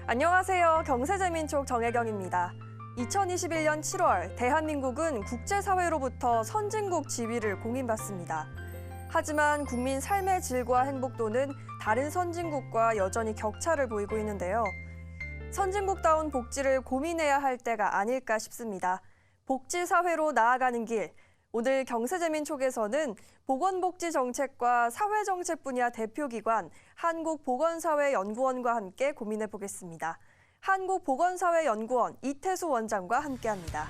안녕하세요. 경세재민촉 정혜경입니다. 2021년 7월 대한민국은 국제사회로부터 선진국 지위를 공인받습니다. 하지만 국민 삶의 질과 행복도는 다른 선진국과 여전히 격차를 보이고 있는데요. 선진국다운 복지를 고민해야 할 때가 아닐까 싶습니다. 복지사회로 나아가는 길, 오늘 경세재민촉에서는 보건복지정책과 사회정책 분야 대표기관 한국보건사회연구원과 함께 고민해 보겠습니다. 한국보건사회연구원 이태수 원장과 함께합니다.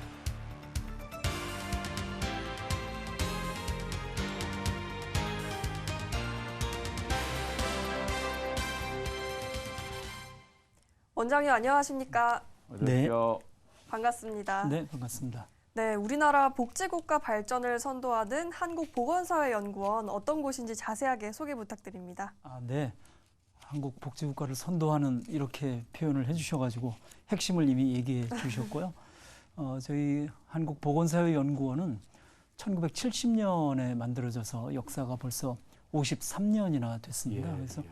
원장님 안녕하십니까? 네. 반갑습니다. 네, 반갑습니다. 네, 우리나라 복지국가 발전을 선도하는 한국보건사회연구원 어떤 곳인지 자세하게 소개 부탁드립니다. 네. 한국 복지국가를 선도하는 이렇게 표현을 해주셔가지고 핵심을 이미 얘기해 주셨고요. 저희 한국보건사회연구원은 1970년에 만들어져서 역사가 벌써 53년이나 됐습니다. 그래서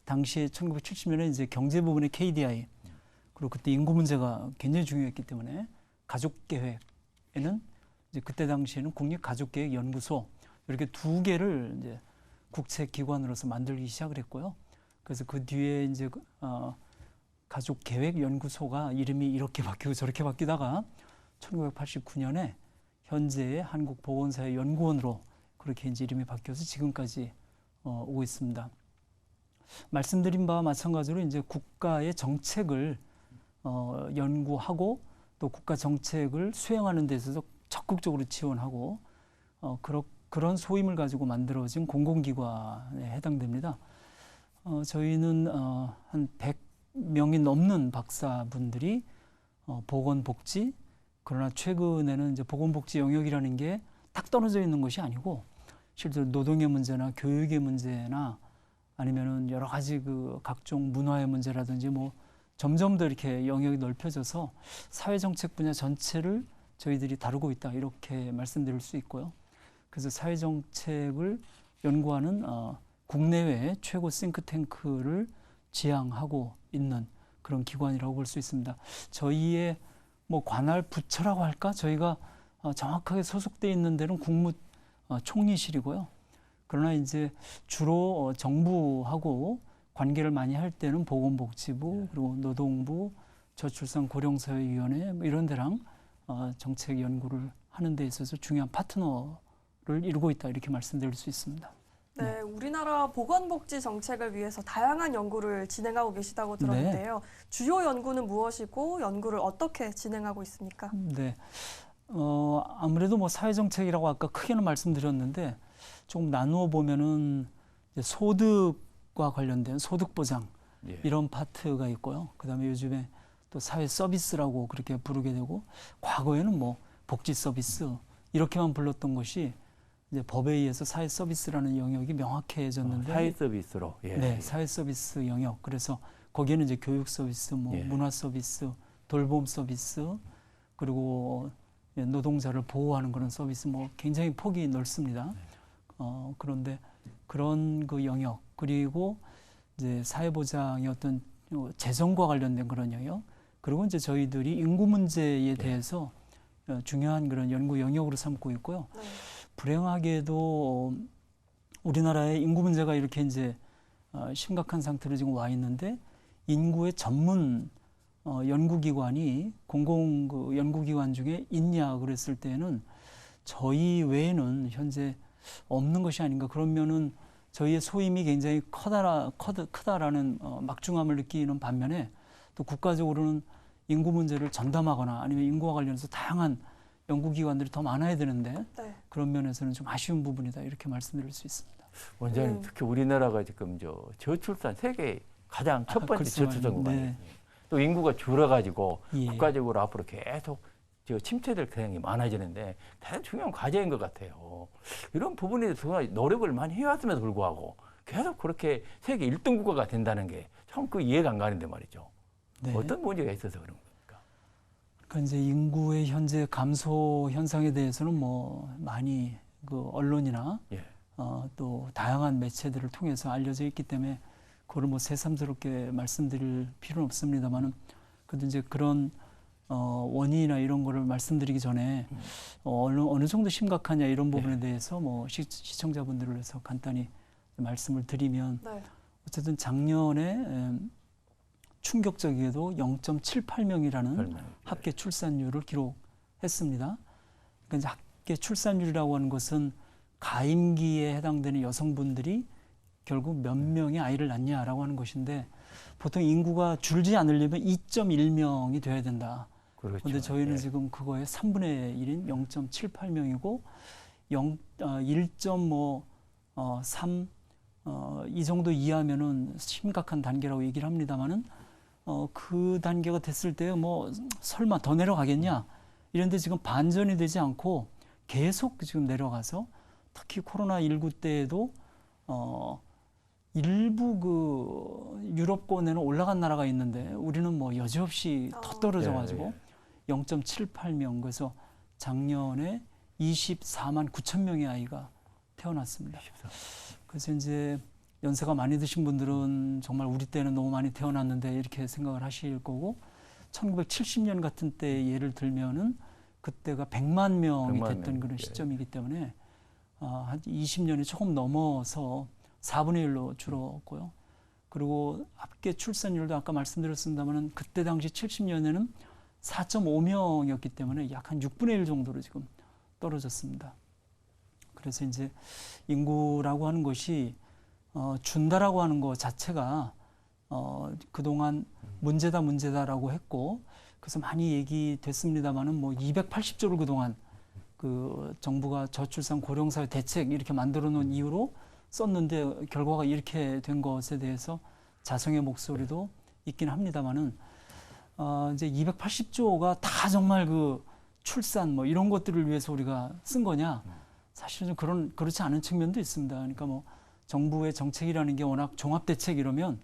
당시에 1970년에 이제 경제 부분의 KDI 그리고 그때 인구 문제가 굉장히 중요했기 때문에 가족계획에는 이제 그때 당시에는 국립가족계획연구소 이렇게 두 개를 이제 국책기관으로서 만들기 시작을 했고요. 그래서 그 뒤에 이제 가족계획연구소가 이름이 이렇게 바뀌고 저렇게 바뀌다가 1989년에 현재의 한국보건사회연구원으로 그렇게 이제 이름이 바뀌어서 지금까지 오고 있습니다. 말씀드린 바와 마찬가지로 이제 국가의 정책을 연구하고 또 국가 정책을 수행하는 데 있어서 적극적으로 지원하고 그런 소임을 가지고 만들어진 공공기관에 해당됩니다. 저희는 한 100명이 넘는 박사분들이 보건복지, 그러나 최근에는 이제 보건복지 영역이라는 게 딱 떨어져 있는 것이 아니고 실제로 노동의 문제나 교육의 문제나 아니면은 여러 가지 그 각종 문화의 문제라든지 뭐 점점 더 이렇게 영역이 넓혀져서 사회정책 분야 전체를 저희들이 다루고 있다 이렇게 말씀드릴 수 있고요. 그래서 사회정책을 연구하는 국내외 최고 싱크탱크를 지향하고 있는 그런 기관이라고 볼 수 있습니다. 저희의 뭐 관할 부처라고 할까? 저희가 정확하게 소속돼 있는 데는 국무총리실이고요. 그러나 이제 주로 정부하고 관계를 많이 할 때는 보건복지부 그리고 노동부, 저출산고령사회위원회 뭐 이런 데랑 정책 연구를 하는 데 있어서 중요한 파트너를 이루고 있다 이렇게 말씀드릴 수 있습니다. 네, 우리나라 보건복지 정책을 위해서 다양한 연구를 진행하고 계시다고 들었는데요. 주요 연구는 무엇이고 연구를 어떻게 진행하고 있습니까? 네, 아무래도 뭐 사회정책이라고 아까 크게는 말씀드렸는데 조금 나누어 보면은 소득과 관련된 소득보장 이런 파트가 있고요. 그다음에 요즘에 또 사회 서비스라고 그렇게 부르게 되고 과거에는 뭐 복지 서비스 이렇게만 불렀던 것이 이제 법에 의해서 사회 서비스라는 영역이 명확해졌는데 사회 서비스로 네, 사회 서비스 영역. 그래서 거기에는 이제 교육 서비스, 뭐 문화 서비스, 돌봄 서비스 그리고 노동자를 보호하는 그런 서비스 뭐 굉장히 폭이 넓습니다. 그런데 그런 그 영역 그리고 이제 사회보장의 어떤 재정과 관련된 그런 영역 그리고 이제 저희들이 인구 문제에 대해서 중요한 그런 연구 영역으로 삼고 있고요. 불행하게도 우리나라의 인구 문제가 이렇게 이제 심각한 상태로 지금 와 있는데 인구의 전문 연구기관이 공공 그 연구기관 중에 있냐 그랬을 때는 저희 외에는 현재 없는 것이 아닌가. 그러면은 저희의 소임이 굉장히 크다라는 막중함을 느끼는 반면에 또 국가적으로는 인구 문제를 전담하거나 아니면 인구와 관련해서 다양한 연구기관들이 더 많아야 되는데 그런 면에서는 좀 아쉬운 부분이다 이렇게 말씀드릴 수 있습니다. 원장님 특히 우리나라가 지금 저출산 세계 가장 첫 번째 저출산 국가예요. 또 인구가 줄어가지고 국가적으로 앞으로 계속 침체될 경향이 많아지는데 대단히 중요한 과제인 것 같아요. 이런 부분에 대해서 노력을 많이 해왔음에도 불구하고 계속 그렇게 세계 1등 국가가 된다는 게 참 그 이해가 안 가는데 말이죠. 어떤 문제가 있어서 그런 겁니까? 그러니까 이제 인구의 현재 감소 현상에 대해서는 뭐 많이 그 언론이나 또 다양한 매체들을 통해서 알려져 있기 때문에 그걸 뭐 새삼스럽게 말씀드릴 필요는 없습니다만은 그래도 이제 그런 원인이나 이런 거를 말씀드리기 전에 어느 정도 심각하냐 이런 부분에 대해서 뭐 시청자분들을 위해서 간단히 말씀을 드리면 네. 어쨌든 작년에 충격적이게도 0.78명이라는 합계 출산율을 기록했습니다. 그러니까 이제 합계 출산율이라고 하는 것은 가임기에 해당되는 여성분들이 결국 몇 명의 아이를 낳냐라고 하는 것인데 보통 인구가 줄지 않으려면 2.1명이 돼야 된다. 그런데 그런데 저희는 지금 그거의 3분의 1인 0.78명이고 1.3 이 정도 이하면은 심각한 단계라고 얘기를 합니다만은 그 단계가 됐을 때 뭐 설마 더 내려가겠냐 이런데 지금 반전이 되지 않고 계속 지금 내려가서 특히 코로나19 때에도 일부 그 유럽권에는 올라간 나라가 있는데 우리는 뭐 여지없이 더 떨어져가지고 0.78명 그래서 작년에 24만 9천 명의 아이가 태어났습니다. 그래서 이제 연세가 많이 드신 분들은 정말 우리 때는 너무 많이 태어났는데 이렇게 생각을 하실 거고 1970년 같은 때 예를 들면은 그때가 100만 명이 됐던 그런 시점이기 때문에 한 20년이 조금 넘어서 4분의 1로 줄었고요. 그리고 합계 출산율도 아까 말씀드렸습니다만은 그때 당시 70년에는 4.5명이었기 때문에 약 한 6분의 1 정도로 지금 떨어졌습니다. 그래서 이제 인구라고 하는 것이 준다라고 하는 것 자체가 그동안 문제다라고 했고 그래서 많이 얘기됐습니다만은 뭐 280조를 그동안 그 정부가 저출산 고령사회 대책 이렇게 만들어 놓은 이유로 썼는데 결과가 이렇게 된 것에 대해서 자성의 목소리도 있긴 합니다만은 이제 280조가 다 정말 그 출산 뭐 이런 것들을 위해서 우리가 쓴 거냐? 사실은 좀 그렇지 않은 측면도 있습니다. 그러니까 뭐 정부의 정책이라는 게 워낙 종합대책 이러면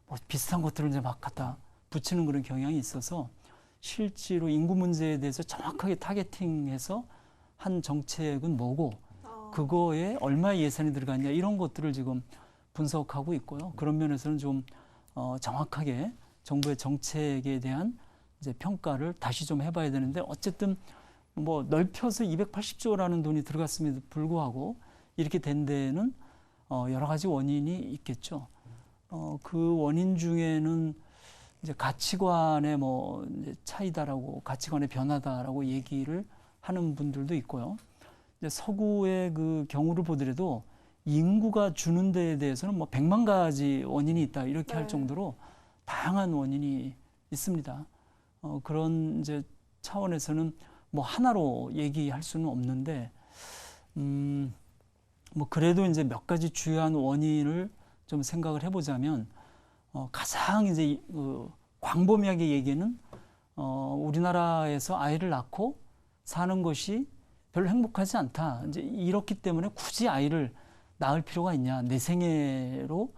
뭐 비슷한 것들을 이제 막 갖다 붙이는 그런 경향이 있어서 실제로 인구 문제에 대해서 정확하게 타겟팅해서 한 정책은 뭐고 그거에 얼마의 예산이 들어갔냐 이런 것들을 지금 분석하고 있고요. 그런 면에서는 좀 정확하게 정부의 정책에 대한 이제 평가를 다시 좀 해봐야 되는데 어쨌든 뭐 넓혀서 280조라는 돈이 들어갔음에도 불구하고 이렇게 된 데는 여러 가지 원인이 있겠죠. 그 원인 중에는 이제 가치관의 뭐 이제 차이다라고 가치관의 변화다라고 얘기를 하는 분들도 있고요. 이제 서구의 그 경우를 보더라도 인구가 주는 데에 대해서는 뭐 100만 가지 원인이 있다 이렇게 할 정도로 다양한 원인이 있습니다. 그런 이제 차원에서는 뭐 하나로 얘기할 수는 없는데 뭐 그래도 이제 몇 가지 주요한 원인을 좀 생각을 해보자면 가장 이제 광범위하게 얘기는 우리나라에서 아이를 낳고 사는 것이 별로 행복하지 않다. 이제 이렇기 때문에 굳이 아이를 낳을 필요가 있냐? 내 생애로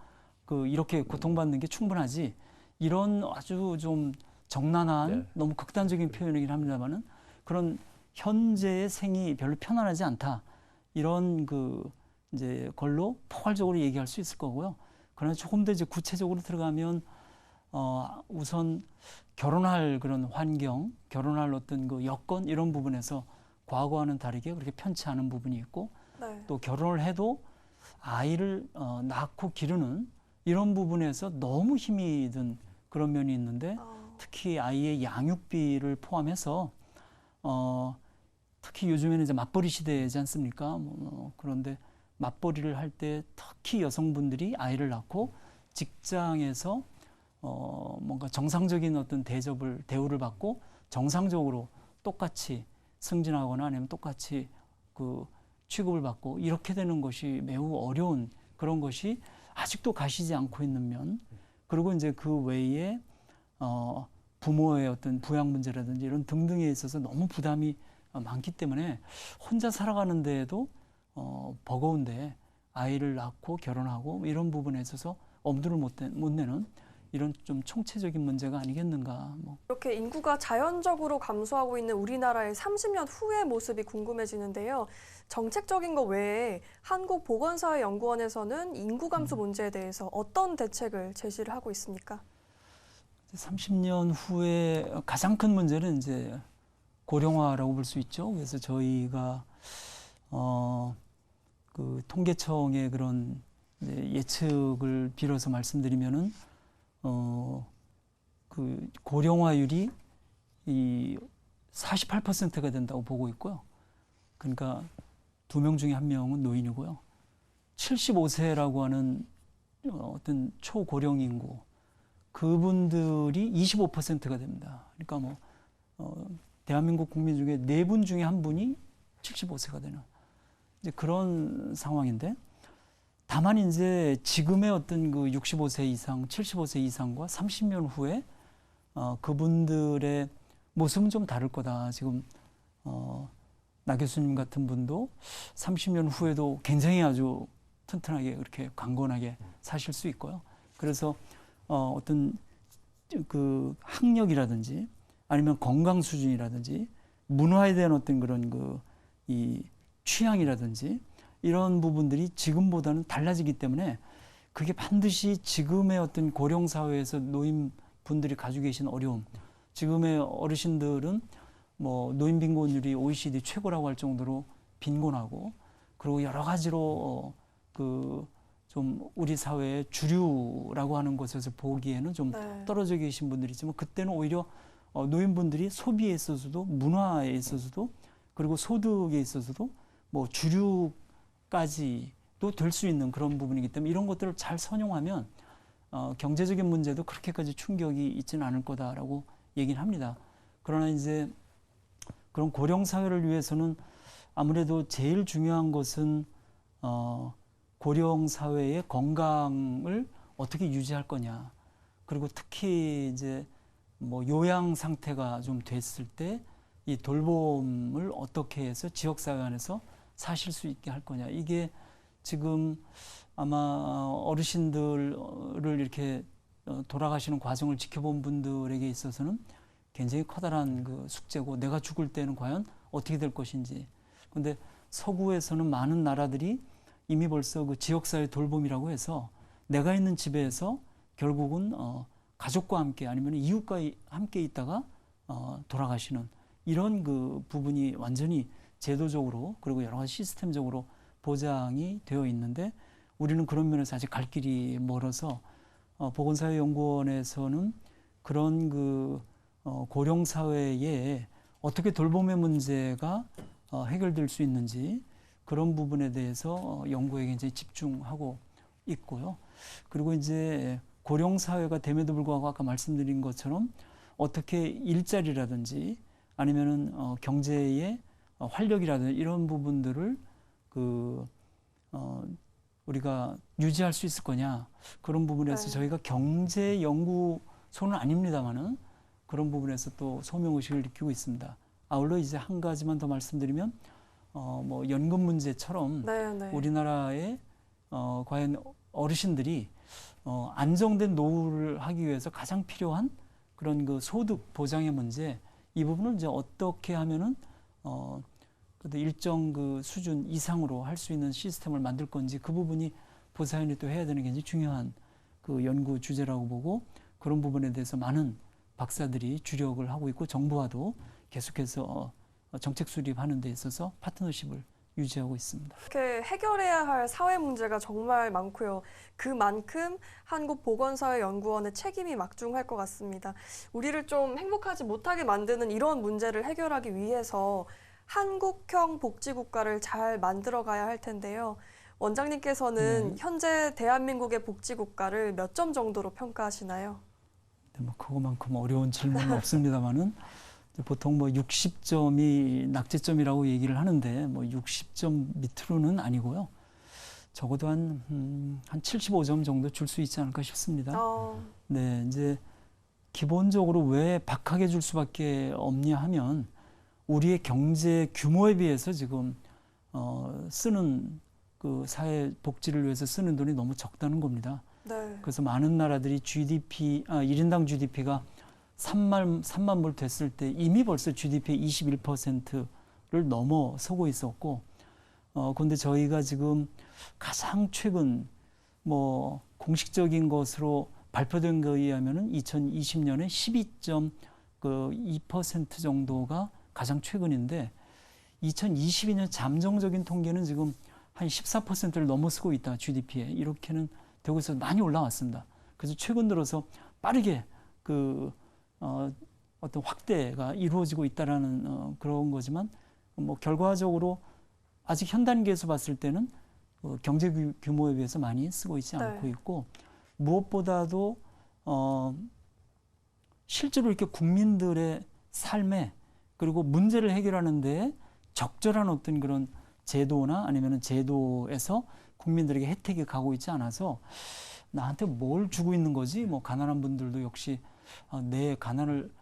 이렇게 고통받는 게 충분하지. 이런 아주 좀 정난한 너무 극단적인 표현이긴 합니다만은 그런 현재의 생이 별로 편안하지 않다. 이런 이제 걸로 포괄적으로 얘기할 수 있을 거고요. 그러나 조금 더 이제 구체적으로 들어가면 우선 결혼할 그런 환경, 결혼할 어떤 그 여건 이런 부분에서 과거와는 다르게 그렇게 편치 않은 부분이 있고 또 결혼을 해도 아이를 낳고 기르는 이런 부분에서 너무 힘이 든 그런 면이 있는데 특히 아이의 양육비를 포함해서 특히 요즘에는 이제 맞벌이 시대지 않습니까? 그런데 맞벌이를 할 때 특히 여성분들이 아이를 낳고 직장에서 뭔가 정상적인 어떤 대우를 받고 정상적으로 똑같이 승진하거나 아니면 똑같이 취급을 받고 이렇게 되는 것이 매우 어려운 그런 것이 아직도 가시지 않고 있는 면 그리고 이제 그 외에 부모의 어떤 부양 문제라든지 이런 등등에 있어서 너무 부담이 많기 때문에 혼자 살아가는 데에도 버거운데 아이를 낳고 결혼하고 이런 부분에 있어서 엄두를 못 내는 이런 좀 총체적인 문제가 아니겠는가. 뭐. 이렇게 인구가 자연적으로 감소하고 있는 우리나라의 30년 후의 모습이 궁금해지는데요. 정책적인 것 외에 한국보건사회연구원에서는 인구 감소 문제에 대해서 어떤 대책을 제시를 하고 있습니까? 30년 후에 가장 큰 문제는 이제 고령화라고 볼 수 있죠. 그래서 저희가 그 통계청의 그런 예측을 빌어서 말씀드리면은 그 고령화율이 이 48%가 된다고 보고 있고요. 그러니까 2명 중에 1명은 노인이고요. 75세라고 하는 어떤 초고령 인구, 그분들이 25%가 됩니다. 그러니까 뭐 대한민국 국민 중에 4분 중에 1분이 75세가 되는 이제 그런 상황인데, 다만 이제 지금의 어떤 그 65세 이상, 75세 이상과 30년 후에 그분들의 모습은 좀 다를 거다. 지금 나 교수님 같은 분도 30년 후에도 굉장히 아주 튼튼하게 그렇게 강건하게 사실 수 있고요. 그래서 어떤 그 학력이라든지 아니면 건강 수준이라든지 문화에 대한 어떤 그런 이 취향이라든지 이런 부분들이 지금보다는 달라지기 때문에 그게 반드시 지금의 어떤 고령 사회에서 노인분들이 가지고 계신 어려움, 지금의 어르신들은 뭐 노인 빈곤율이 OECD 최고라고 할 정도로 빈곤하고, 그리고 여러 가지로 좀 우리 사회의 주류라고 하는 것에서 보기에는 좀 떨어져 계신 분들이지만, 그때는 오히려 노인분들이 소비에 있어서도 문화에 있어서도 그리고 소득에 있어서도 뭐 주류까지도 될 수 있는 그런 부분이기 때문에 이런 것들을 잘 선용하면 경제적인 문제도 그렇게까지 충격이 있지는 않을 거다라고 얘기를 합니다. 그러나 이제 그런 고령 사회를 위해서는 아무래도 제일 중요한 것은 고령 사회의 건강을 어떻게 유지할 거냐. 그리고 특히 이제 뭐 요양 상태가 좀 됐을 때 이 돌봄을 어떻게 해서 지역 사회 안에서 사실 수 있게 할 거냐. 이게 지금 아마 어르신들을 이렇게 돌아가시는 과정을 지켜본 분들에게 있어서는 굉장히 커다란 그 숙제고, 내가 죽을 때는 과연 어떻게 될 것인지. 그런데 서구에서는 많은 나라들이 이미 벌써 그 지역사회 돌봄이라고 해서 내가 있는 집에서 결국은 가족과 함께 아니면 이웃과 함께 있다가 돌아가시는 이런 그 부분이 완전히 제도적으로 그리고 여러 가지 시스템적으로 보장이 되어 있는데, 우리는 그런 면에서 아직 갈 길이 멀어서 보건사회연구원에서는 그런 그 고령 사회에 어떻게 돌봄의 문제가 해결될 수 있는지 그런 부분에 대해서 연구에 굉장히 집중하고 있고요. 그리고 이제 고령 사회가 됨에도 불구하고 아까 말씀드린 것처럼 어떻게 일자리라든지 아니면은 경제의 활력이라든지 이런 부분들을 우리가 유지할 수 있을 거냐, 그런 부분에서 저희가 경제 연구소는 아닙니다만은 그런 부분에서 또 소명의식을 느끼고 있습니다. 아울러 이제 한 가지만 더 말씀드리면 뭐 연금 문제처럼 우리나라의 과연 어르신들이 안정된 노후를 하기 위해서 가장 필요한 그런 그 소득 보장의 문제, 이 부분은 이제 어떻게 하면은 일정 그 수준 이상으로 할 수 있는 시스템을 만들 건지, 그 부분이 보사연이 또 해야 되는 게 중요한 그 연구 주제라고 보고, 그런 부분에 대해서 많은 박사들이 주력을 하고 있고 정부와도 계속해서 정책 수립하는 데 있어서 파트너십을 유지하고 있습니다. 이렇게 해결해야 할 사회 문제가 정말 많고요. 그만큼 한국보건사회연구원의 책임이 막중할 것 같습니다. 우리를 좀 행복하지 못하게 만드는 이런 문제를 해결하기 위해서 한국형 복지국가를 잘 만들어가야 할 텐데요. 원장님께서는 현재 대한민국의 복지국가를 몇 점 정도로 평가하시나요? 뭐 그거만큼 어려운 질문은 없습니다만은 보통 뭐 60점이 낙제점이라고 얘기를 하는데 뭐 60점 밑으로는 아니고요. 적어도 한 75점 정도 줄 수 있지 않을까 싶습니다. 네, 이제 기본적으로 왜 박하게 줄 수밖에 없냐 하면 우리의 경제 규모에 비해서 지금 쓰는 그 사회 복지를 위해서 쓰는 돈이 너무 적다는 겁니다. 그래서 많은 나라들이 GDP, 1인당 GDP가 3만 불 됐을 때 이미 벌써 GDP의 21%를 넘어서고 있었고, 그런데 저희가 지금 가장 최근 뭐 공식적인 것으로 발표된 거에 의하면은 2020년에 12.2% 정도가 가장 최근인데 2022년 잠정적인 통계는 지금 한 14%를 넘어서고 있다, GDP에. 이렇게는 되고 있어서 많이 올라왔습니다. 그래서 최근 들어서 빠르게 어떤 확대가 이루어지고 있다라는 그런 거지만 뭐 결과적으로 아직 현 단계에서 봤을 때는 경제 규모에 비해서 많이 쓰고 있지 않고 있고, 무엇보다도 실제로 이렇게 국민들의 삶에 그리고 문제를 해결하는 데 적절한 어떤 그런 제도나 아니면 제도에서 국민들에게 혜택이 가고 있지 않아서 나한테 뭘 주고 있는 거지? 뭐 가난한 분들도 역시 내 가난을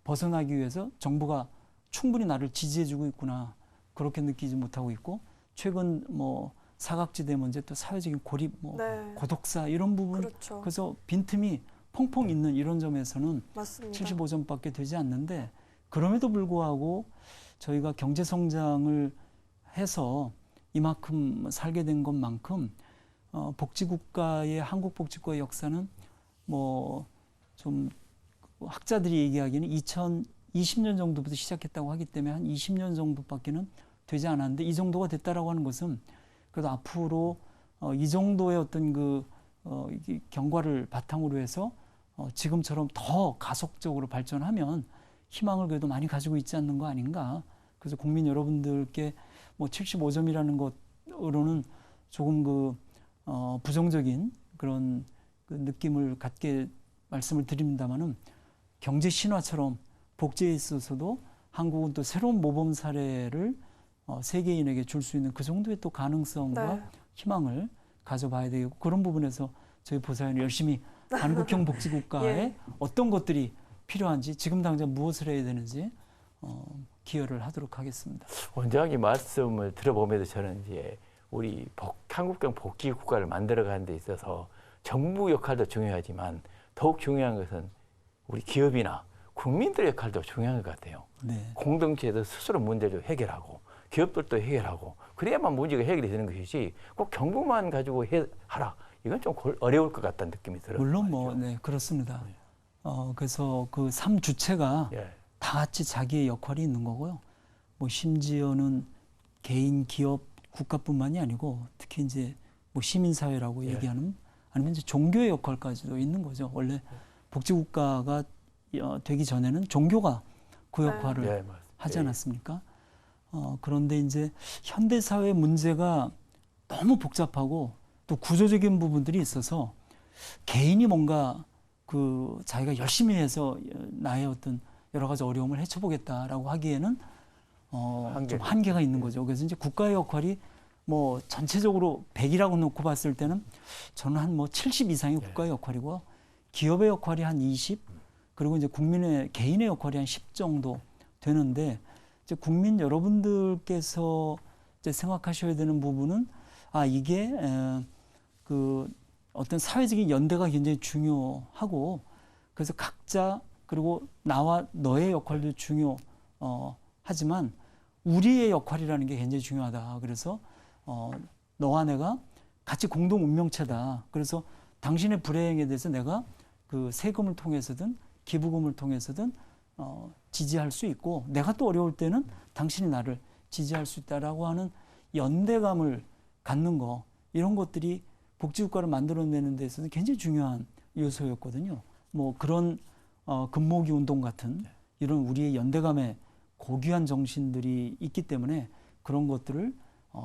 벗어나기 위해서 정부가 충분히 나를 지지해주고 있구나, 그렇게 느끼지 못하고 있고, 최근 뭐 사각지대 문제, 또 사회적인 고립, 뭐 고독사 이런 부분, 그렇죠. 그래서 빈틈이 펑펑 있는 이런 점에서는 맞습니다. 75점밖에 되지 않는데, 그럼에도 불구하고 저희가 경제 성장을 해서 이만큼 살게 된 것만큼 복지국가의 한국 복지국가의 역사는 뭐 좀 학자들이 얘기하기에는 2020년 정도부터 시작했다고 하기 때문에 한 20년 정도밖에는 되지 않았는데, 이 정도가 됐다라고 하는 것은 그래도 앞으로 이 정도의 어떤 경과를 바탕으로 해서 지금처럼 더 가속적으로 발전하면 희망을 그래도 많이 가지고 있지 않는 거 아닌가. 그래서 국민 여러분들께 뭐 75점이라는 것으로는 조금 부정적인 그런 느낌을 갖게 말씀을 드립니다만은, 경제 신화처럼 복지에 있어서도 한국은 또 새로운 모범 사례를 세계인에게 줄 수 있는 그 정도의 또 가능성과 희망을 가져봐야 되겠고, 그런 부분에서 저희 보사연이 열심히 한국형 복지국가에 어떤 것들이 필요한지, 지금 당장 무엇을 해야 되는지 기여를 하도록 하겠습니다. 원장님 말씀을 들어보면서 저는 이제 우리 한국형 복지국가를 만들어가는 데 있어서 정부 역할도 중요하지만 더욱 중요한 것은 우리 기업이나 국민들의 역할도 중요한 것 같아요. 공동체에서 스스로 문제를 해결하고 기업들도 해결하고 그래야만 문제가 해결이 되는 것이지 꼭 정부만 가지고 하라, 이건 좀 어려울 것 같다는 느낌이 들어요. 물론 그렇습니다. 그래서 그 3주체가 다 같이 자기의 역할이 있는 거고요. 뭐 심지어는 개인, 기업, 국가뿐만이 아니고 특히 이제 뭐 시민사회라고 얘기하는, 아니면 이제 종교의 역할까지도 있는 거죠. 원래 복지국가가 되기 전에는 종교가 그 역할을 하지 않았습니까? 그런데 이제 현대사회 문제가 너무 복잡하고 또 구조적인 부분들이 있어서 개인이 뭔가 자기가 열심히 해서 나의 어떤 여러 가지 어려움을 헤쳐보겠다라고 하기에는 좀 한계가 있는 거죠. 그래서 이제 국가의 역할이 뭐 전체적으로 100이라고 놓고 봤을 때는 저는 한 뭐 70 이상이 국가의 역할이고, 기업의 역할이 한 20, 그리고 이제 개인의 역할이 한 10 정도 되는데, 이제 국민 여러분들께서 이제 생각하셔야 되는 부분은 이게 어떤 사회적인 연대가 굉장히 중요하고, 그래서 각자, 그리고 나와 너의 역할도 중요하지만 우리의 역할이라는 게 굉장히 중요하다. 그래서 너와 내가 같이 공동 운명체다. 그래서 당신의 불행에 대해서 내가 세금을 통해서든 기부금을 통해서든 지지할 수 있고, 내가 또 어려울 때는 당신이 나를 지지할 수 있다라고 하는 연대감을 갖는 거, 이런 것들이 복지국가를 만들어내는 데 있어서 굉장히 중요한 요소였거든요. 뭐 그런 금모기 운동 같은 이런 우리의 연대감의 고귀한 정신들이 있기 때문에 그런 것들을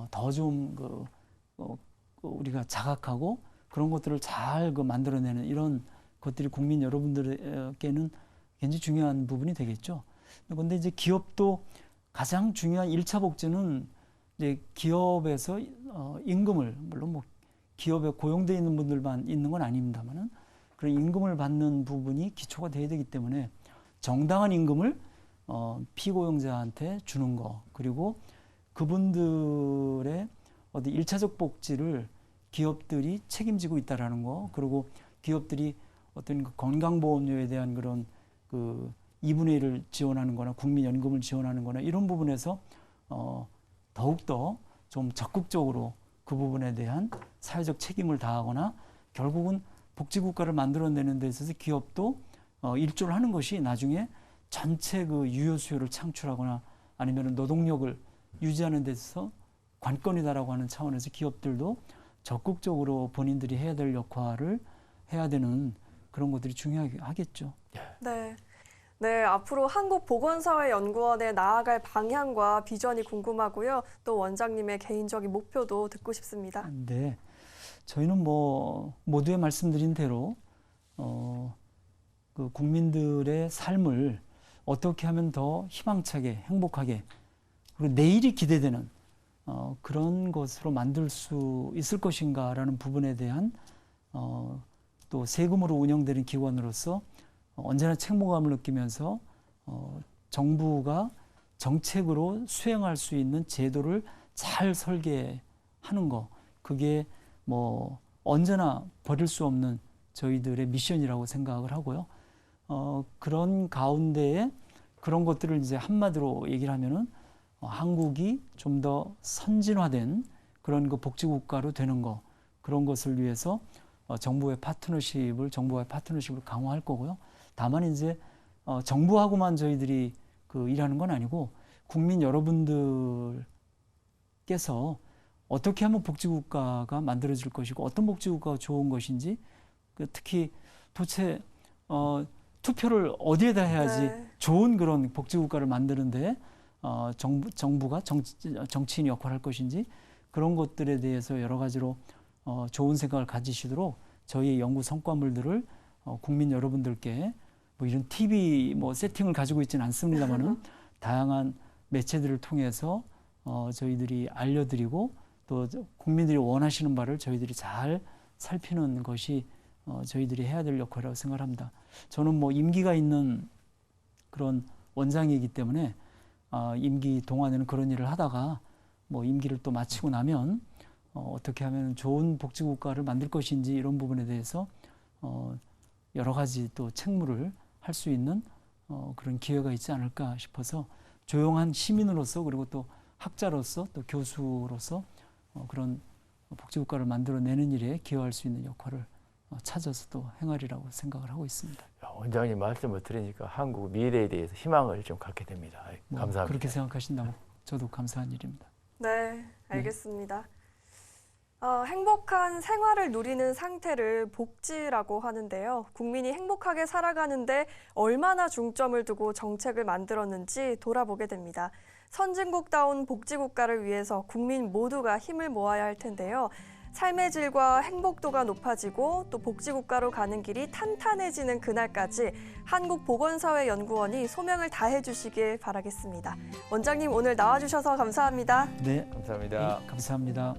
더 좀 우리가 자각하고 그런 것들을 잘 만들어내는 이런 것들이 국민 여러분들에게는 굉장히 중요한 부분이 되겠죠. 그런데 이제 기업도 가장 중요한 1차 복지는 이제 기업에서 임금을, 물론 뭐 기업에 고용되어 있는 분들만 있는 건 아닙니다만은 그런 임금을 받는 부분이 기초가 돼야 되기 때문에 정당한 임금을 피고용자한테 주는 거, 그리고 그분들의 어디 1차적 복지를 기업들이 책임지고 있다라는 거, 그리고 기업들이 어떤 그 건강보험료에 대한 그런 그 2분의 1을 지원하는 거나 국민연금을 지원하는 거나 이런 부분에서 더욱더 좀 적극적으로 그 부분에 대한 사회적 책임을 다하거나 결국은 복지국가를 만들어내는 데 있어서 기업도 일조를 하는 것이 나중에 전체 그 유효 수요를 창출하거나 아니면 노동력을 유지하는 데 있어서 관건이다라고 하는 차원에서 기업들도 적극적으로 본인들이 해야 될 역할을 해야 되는 그런 것들이 중요하겠죠. 네. 네, 앞으로 한국보건사회연구원에 나아갈 방향과 비전이 궁금하고요. 또 원장님의 개인적인 목표도 듣고 싶습니다. 네, 저희는 뭐 모두에 말씀드린 대로 그 국민들의 삶을 어떻게 하면 더 희망차게, 행복하게, 그리고 내일이 기대되는 그런 것으로 만들 수 있을 것인가라는 부분에 대한 또 세금으로 운영되는 기관으로서 언제나 책무감을 느끼면서 정부가 정책으로 수행할 수 있는 제도를 잘 설계하는 거, 그게 뭐 언제나 버릴 수 없는 저희들의 미션이라고 생각을 하고요. 그런 가운데에 그런 것들을 이제 한마디로 얘기를 하면은 한국이 좀 더 선진화된 그런 그 복지국가로 되는 거, 그런 것을 위해서 정부와의 파트너십을 강화할 거고요. 다만 이제 정부하고만 저희들이 그 일하는 건 아니고 국민 여러분들께서 어떻게 하면 복지국가가 만들어질 것이고 어떤 복지국가가 좋은 것인지, 특히 도대체 투표를 어디에다 해야지 네. 좋은 그런 복지국가를 만드는데 정부가 정치인 역할을 할 것인지, 그런 것들에 대해서 여러 가지로 좋은 생각을 가지시도록 저희 연구 성과물들을 국민 여러분들께 뭐 이런 TV 뭐 세팅을 가지고 있지는 않습니다만은 다양한 매체들을 통해서 저희들이 알려드리고 또 국민들이 원하시는 바를 저희들이 잘 살피는 것이 저희들이 해야 될 역할이라고 생각합니다. 저는 뭐 임기가 있는 그런 원장이기 때문에 임기 동안에는 그런 일을 하다가 뭐 임기를 또 마치고 나면 어떻게 하면 좋은 복지국가를 만들 것인지 이런 부분에 대해서 여러 가지 또 책무를 할 수 있는 그런 기회가 있지 않을까 싶어서 조용한 시민으로서 그리고 또 학자로서 또 교수로서 그런 복지국가를 만들어내는 일에 기여할 수 있는 역할을 찾아서 또 행하리라고 생각을 하고 있습니다. 원장님 말씀을 들으니까 한국 미래에 대해서 희망을 좀 갖게 됩니다. 감사합니다. 그렇게 생각하신다면 저도 감사한 일입니다. 네, 알겠습니다. 행복한 생활을 누리는 상태를 복지라고 하는데요. 국민이 행복하게 살아가는데 얼마나 중점을 두고 정책을 만들었는지 돌아보게 됩니다. 선진국다운 복지국가를 위해서 국민 모두가 힘을 모아야 할 텐데요. 삶의 질과 행복도가 높아지고 또 복지국가로 가는 길이 탄탄해지는 그날까지 한국보건사회연구원이 소명을 다해 주시길 바라겠습니다. 원장님 오늘 나와주셔서 감사합니다. 네, 감사합니다. 감사합니다.